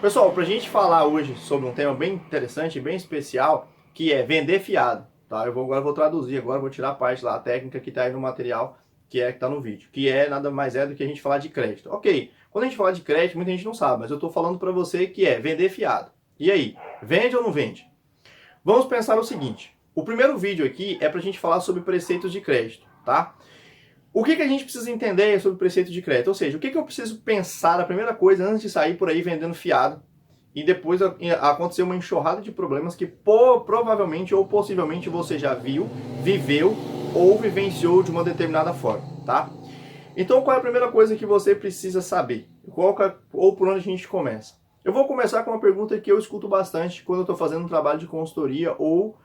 Pessoal, para a gente falar hoje sobre um tema bem interessante, bem especial, que é vender fiado, tá? Agora vou traduzir, agora vou tirar a parte lá, a técnica que está aí no material, que está no vídeo, que é nada mais é do que a gente falar de crédito. Ok, quando a gente fala de crédito, muita gente não sabe, mas eu estou falando para você que é vender fiado. E aí, vende ou não vende? Vamos pensar o seguinte, o primeiro vídeo aqui é para a gente falar sobre preceitos de crédito, tá? O que a gente precisa entender sobre preceito de crédito? Ou seja, o que eu preciso pensar, a primeira coisa, antes de sair por aí vendendo fiado e depois acontecer uma enxurrada de problemas que provavelmente ou possivelmente você já viu, viveu ou vivenciou de uma determinada forma, tá? Então, qual é a primeira coisa que você precisa saber? Ou por onde a gente começa? Eu vou começar com uma pergunta que eu escuto bastante quando eu estou fazendo um trabalho de consultoria ou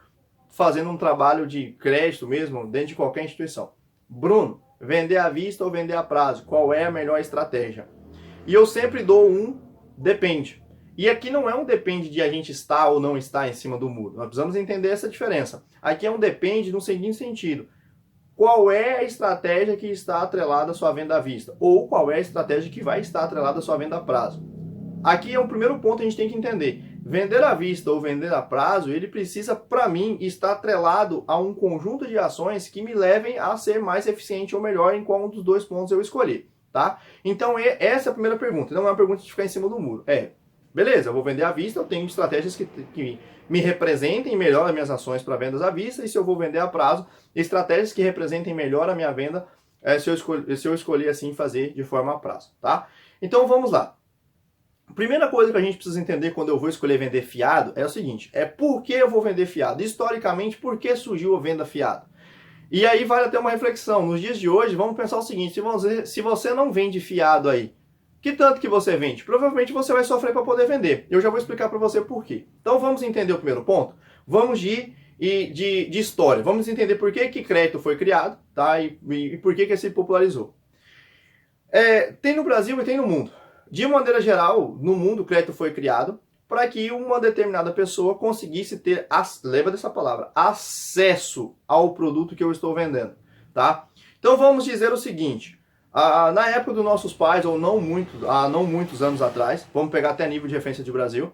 fazendo um trabalho de crédito mesmo, dentro de qualquer instituição. Bruno, vender à vista ou vender a prazo? Qual é a melhor estratégia? E eu sempre dou um depende. E aqui não é um depende de a gente estar ou não estar em cima do muro. Nós precisamos entender essa diferença. Aqui é um depende no seguinte sentido. Qual é a estratégia que está atrelada à sua venda à vista? Ou qual é a estratégia que vai estar atrelada à sua venda a prazo? Aqui é o primeiro ponto que a gente tem que entender. Vender à vista ou vender a prazo, ele precisa, para mim, estar atrelado a um conjunto de ações que me levem a ser mais eficiente ou melhor em qual um dos dois pontos eu escolher, tá? Então, essa é a primeira pergunta. Não é uma pergunta de ficar em cima do muro. Beleza, eu vou vender à vista, eu tenho estratégias que me representem melhor as minhas ações para vendas à vista, e se eu vou vender a prazo, estratégias que representem melhor a minha venda, se eu escolher assim fazer de forma a prazo, tá? Então, vamos lá. A primeira coisa que a gente precisa entender quando eu vou escolher vender fiado é o seguinte, por que eu vou vender fiado? Historicamente, por que surgiu a venda fiado? E aí vale até uma reflexão. Nos dias de hoje, vamos pensar o seguinte, se você não vende fiado aí, que tanto que você vende? Provavelmente você vai sofrer para poder vender. Eu já vou explicar para você por quê. Então vamos entender o primeiro ponto? Vamos de história. Vamos entender por que crédito foi criado, tá? E por que ele se popularizou. Tem no Brasil e tem no mundo. De maneira geral, no mundo, o crédito foi criado para que uma determinada pessoa conseguisse ter, lembra dessa palavra, acesso ao produto que eu estou vendendo, tá? Então vamos dizer o seguinte, na época dos nossos pais, ou não muitos anos atrás, vamos pegar até nível de referência de Brasil,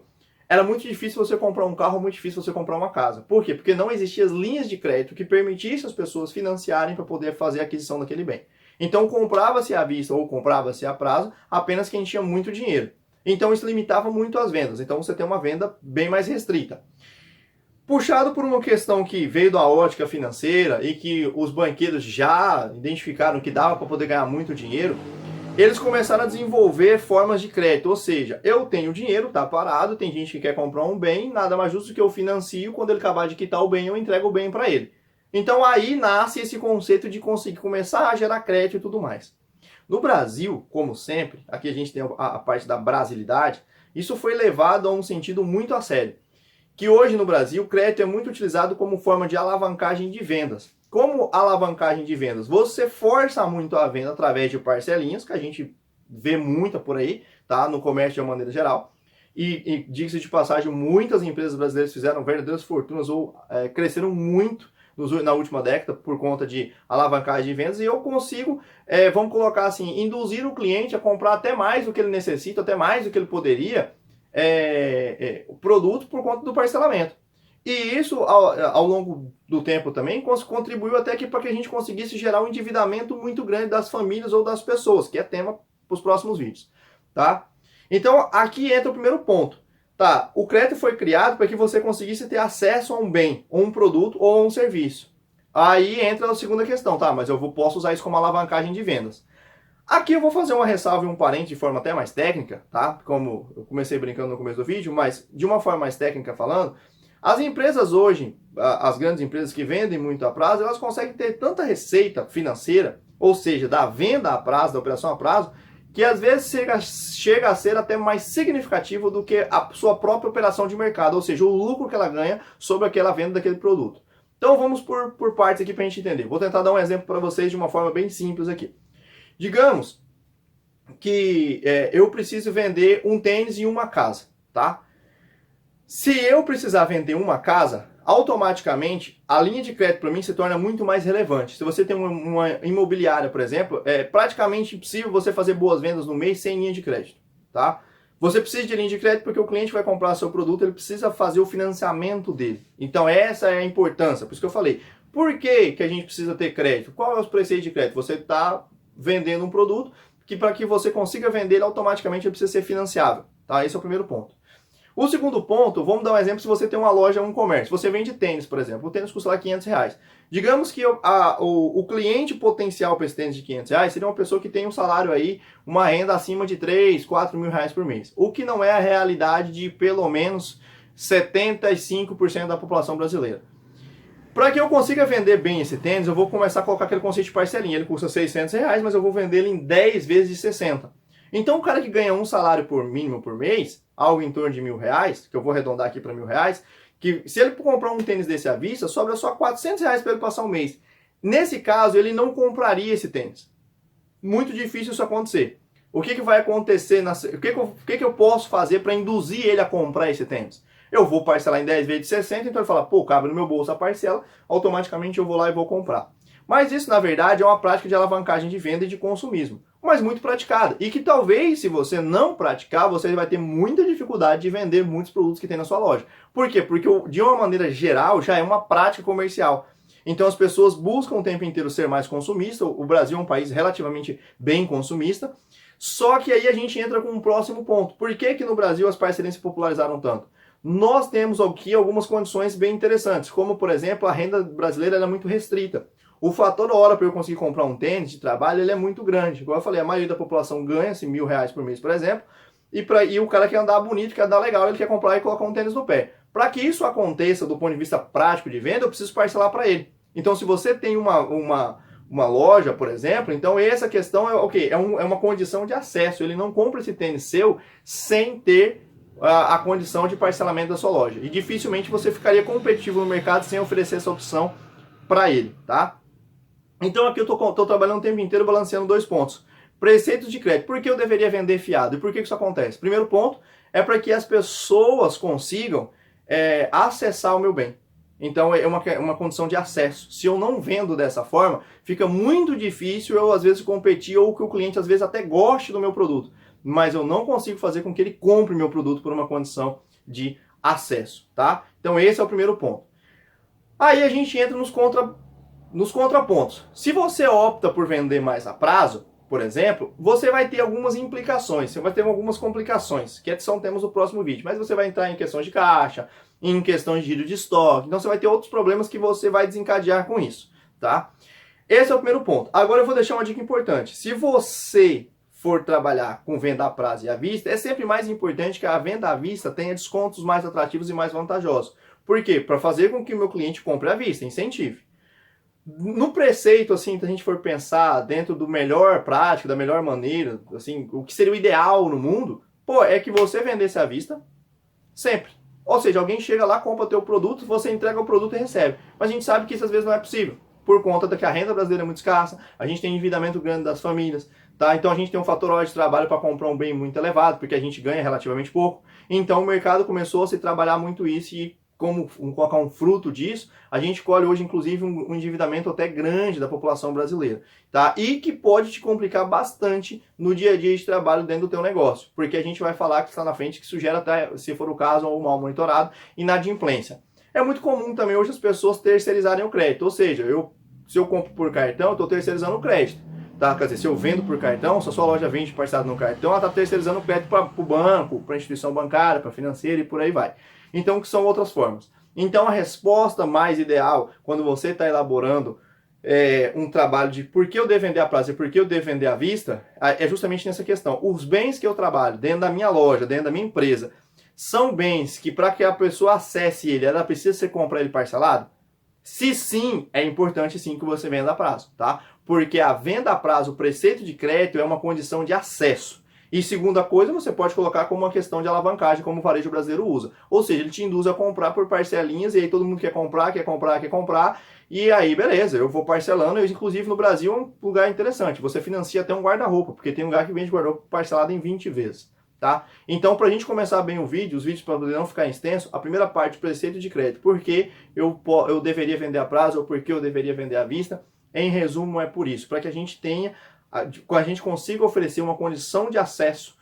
era muito difícil você comprar um carro, muito difícil você comprar uma casa. Por quê? Porque não existiam as linhas de crédito que permitissem as pessoas financiarem para poder fazer a aquisição daquele bem. Então comprava-se à vista ou comprava-se a prazo apenas quem tinha muito dinheiro. Então isso limitava muito as vendas. Então você tem uma venda bem mais restrita. Puxado por uma questão que veio da ótica financeira e que os banqueiros já identificaram que dava para poder ganhar muito dinheiro, eles começaram a desenvolver formas de crédito. Ou seja, eu tenho dinheiro, está parado, tem gente que quer comprar um bem, nada mais justo que eu financio, quando ele acabar de quitar o bem, eu entrego o bem para ele. Então aí nasce esse conceito de conseguir começar a gerar crédito e tudo mais. No Brasil, como sempre, aqui a gente tem a parte da brasilidade, isso foi levado a um sentido muito a sério. Que hoje no Brasil, o crédito é muito utilizado como forma de alavancagem de vendas. Como alavancagem de vendas? Você força muito a venda através de parcelinhas, que a gente vê muita por aí, tá? No comércio de uma maneira geral. E diga-se de passagem, muitas empresas brasileiras fizeram verdadeiras fortunas ou cresceram muito na última década por conta de alavancagem de vendas, e eu consigo, vamos colocar assim, induzir o cliente a comprar até mais do que ele necessita, até mais do que ele poderia, o produto por conta do parcelamento. E isso, ao longo do tempo também, contribuiu até para que a gente conseguisse gerar um endividamento muito grande das famílias ou das pessoas, que é tema para os próximos vídeos, tá? Então, aqui entra o primeiro ponto. Tá, o crédito foi criado para que você conseguisse ter acesso a um bem, ou um produto, ou a um serviço. Aí entra a segunda questão, tá, mas eu posso usar isso como alavancagem de vendas. Aqui eu vou fazer uma ressalva e um parente de forma até mais técnica, tá? Como eu comecei brincando no começo do vídeo, mas de uma forma mais técnica falando, as empresas hoje, as grandes empresas que vendem muito a prazo, elas conseguem ter tanta receita financeira, ou seja, da venda a prazo, da operação a prazo, que às vezes chega a ser até mais significativo do que a sua própria operação de mercado, ou seja, o lucro que ela ganha sobre aquela venda daquele produto. Então vamos por partes aqui para a gente entender. Vou tentar dar um exemplo para vocês de uma forma bem simples aqui. Digamos que eu preciso vender um tênis e uma casa, tá? Se eu precisar vender uma casa, automaticamente a linha de crédito para mim se torna muito mais relevante. Se você tem uma imobiliária, por exemplo, é praticamente impossível você fazer boas vendas no mês sem linha de crédito, tá? Você precisa de linha de crédito porque o cliente vai comprar seu produto, ele precisa fazer o financiamento dele. Então essa é a importância, por isso que eu falei. Por que que a gente precisa ter crédito? Qual é os preceitos de crédito? Você está vendendo um produto que para que você consiga vender ele, automaticamente ele precisa ser financiável. Tá? Esse é o primeiro ponto. O segundo ponto, vamos dar um exemplo, se você tem uma loja, um comércio, você vende tênis, por exemplo, o tênis custa lá R$500. Digamos que o cliente potencial para esse tênis de R$500 seria uma pessoa que tem um salário aí, uma renda acima de 3, 4 mil reais por mês. O que não é a realidade de pelo menos 75% da população brasileira. Para que eu consiga vender bem esse tênis, eu vou começar a colocar aquele conceito de parcelinha. Ele custa R$600, mas eu vou vender ele em 10 vezes de 60. Então o cara que ganha um salário por mínimo por mês, algo em torno de R$1.000, que eu vou arredondar aqui para R$1.000, que se ele comprar um tênis desse à vista, sobra só R$400 para ele passar um mês. Nesse caso, ele não compraria esse tênis. Muito difícil isso acontecer. O que vai acontecer? O que eu posso fazer para induzir ele a comprar esse tênis? Eu vou parcelar em 10 vezes de 60, então ele fala, pô, cabe no meu bolso a parcela, automaticamente eu vou lá e vou comprar. Mas isso, na verdade, é uma prática de alavancagem de venda e de consumismo, mas muito praticada. E que talvez, se você não praticar, você vai ter muita dificuldade de vender muitos produtos que tem na sua loja. Por quê? Porque, de uma maneira geral, já é uma prática comercial. Então as pessoas buscam o tempo inteiro ser mais consumista. O Brasil é um país relativamente bem consumista. Só que aí a gente entra com um próximo ponto. Por que que no Brasil as parcerias se popularizaram tanto? Nós temos aqui algumas condições bem interessantes, como, por exemplo, a renda brasileira é muito restrita. O fator hora para eu conseguir comprar um tênis de trabalho ele é muito grande. Como eu falei, a maioria da população ganha-se R$1.000 por mês, por exemplo, e o cara quer andar bonito, quer andar legal, ele quer comprar e colocar um tênis no pé. Para que isso aconteça do ponto de vista prático de venda, eu preciso parcelar para ele. Então, se você tem uma loja, por exemplo, então essa questão é o quê? É uma condição de acesso. Ele não compra esse tênis seu sem ter a condição de parcelamento da sua loja. E dificilmente você ficaria competitivo no mercado sem oferecer essa opção para ele, tá? Então aqui eu estou trabalhando o tempo inteiro balanceando dois pontos. Preceitos de crédito. Por que eu deveria vender fiado? E por que isso acontece? Primeiro ponto é para que as pessoas consigam acessar o meu bem. Então é uma condição de acesso. Se eu não vendo dessa forma, fica muito difícil eu às vezes competir ou que o cliente às vezes até goste do meu produto. Mas eu não consigo fazer com que ele compre meu produto por uma condição de acesso, tá? Então esse é o primeiro ponto. Aí a gente entra nos contrapontos. Se você opta por vender mais a prazo, por exemplo, você vai ter algumas implicações, você vai ter algumas complicações, que são temas do próximo vídeo, mas você vai entrar em questões de caixa, em questões de giro de estoque, então você vai ter outros problemas que você vai desencadear com isso, tá? Esse é o primeiro ponto. Agora eu vou deixar uma dica importante. Se você for trabalhar com venda a prazo e à vista, é sempre mais importante que a venda à vista tenha descontos mais atrativos e mais vantajosos. Por quê? Para fazer com que o meu cliente compre à vista, incentive. No preceito, assim, se a gente for pensar dentro do melhor prático, da melhor maneira, assim, o que seria o ideal no mundo, pô, é que você vendesse à vista sempre. Ou seja, alguém chega lá, compra o teu produto, você entrega o produto e recebe. Mas a gente sabe que isso às vezes não é possível, por conta de que a renda brasileira é muito escassa, a gente tem endividamento grande das famílias, tá? Então a gente tem um fator hora de trabalho para comprar um bem muito elevado, porque a gente ganha relativamente pouco. Então o mercado começou a se trabalhar muito isso e como colocar um fruto disso, a gente colhe hoje, inclusive, um endividamento até grande da população brasileira, tá? E que pode te complicar bastante no dia a dia de trabalho dentro do teu negócio, porque a gente vai falar que está na frente que isso gera até, se for o caso, ou mal monitorado, inadimplência. É muito comum também hoje as pessoas terceirizarem o crédito, ou seja, se eu compro por cartão, eu estou terceirizando o crédito. Tá? Quer dizer, se eu vendo por cartão, se a sua loja vende parcelado no cartão, ela está terceirizando o crédito para o banco, para a instituição bancária, para a financeira e por aí vai. Então, que são outras formas. Então, a resposta mais ideal, quando você está elaborando um trabalho de por que eu devo vender a prazo e por que eu devo vender à vista, é justamente nessa questão. Os bens que eu trabalho dentro da minha loja, dentro da minha empresa, são bens que para que a pessoa acesse ele, ela precisa ser comprar ele parcelado? Se sim, é importante sim que você venda a prazo, tá? Porque a venda a prazo, o preceito de crédito é uma condição de acesso. E segunda coisa, você pode colocar como uma questão de alavancagem, como o varejo brasileiro usa. Ou seja, ele te induz a comprar por parcelinhas, e aí todo mundo quer comprar, e aí beleza, eu vou parcelando. Inclusive no Brasil é um lugar interessante, você financia até um guarda-roupa, porque tem um lugar que vende guarda-roupa parcelado em 20 vezes. Tá? Então, para a gente começar bem os vídeos para poder não ficar extenso, a primeira parte, preceito de crédito, por que eu deveria vender a prazo ou por que eu deveria vender à vista, em resumo é por isso, para que a gente consiga oferecer uma condição de acesso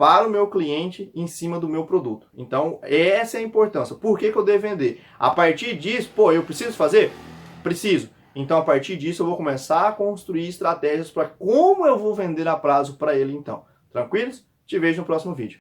para o meu cliente em cima do meu produto. Então, essa é a importância. Por que eu devo vender? A partir disso, pô, eu preciso fazer? Preciso. Então, a partir disso, eu vou começar a construir estratégias para como eu vou vender a prazo para ele, então. Tranquilos? Te vejo no próximo vídeo.